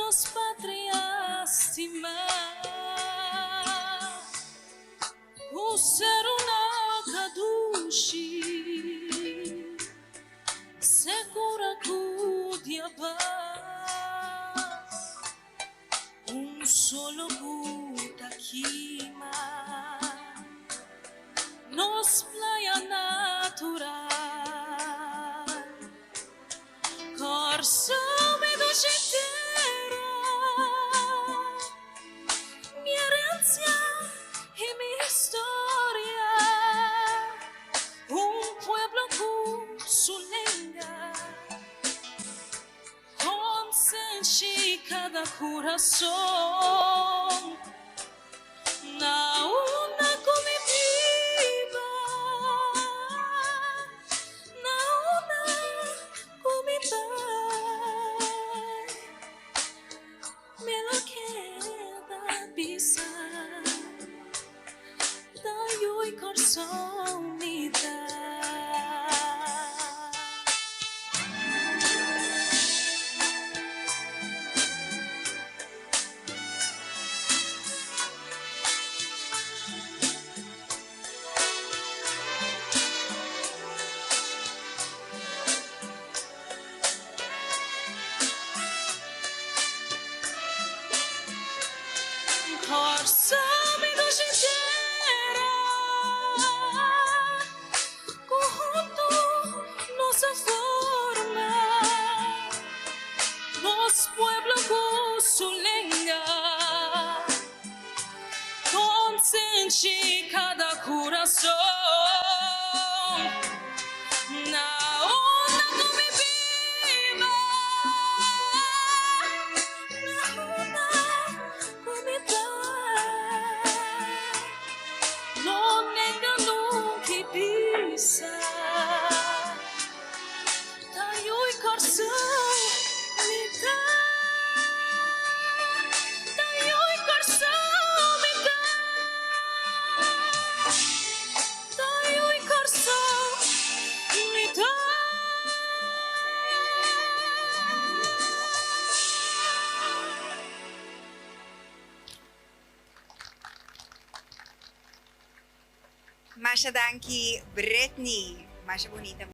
nos patriastima o ser una caduci secura cudiaba un solo butakima nos playa natural corso me docetera mi herencia y mi historia un pueblo cusulenga con senchi cada corazón na una comitiva na una comitiva me lo queda bisa da yo y corsonita corso mi docetera conjunto nos forma los pueblos cusulenga con senchi cada corazón na una comitiva na una non negano chi bisa tayo corso mita tayo corso mita tayo corso mita Masha danki Britney. Masha bonita.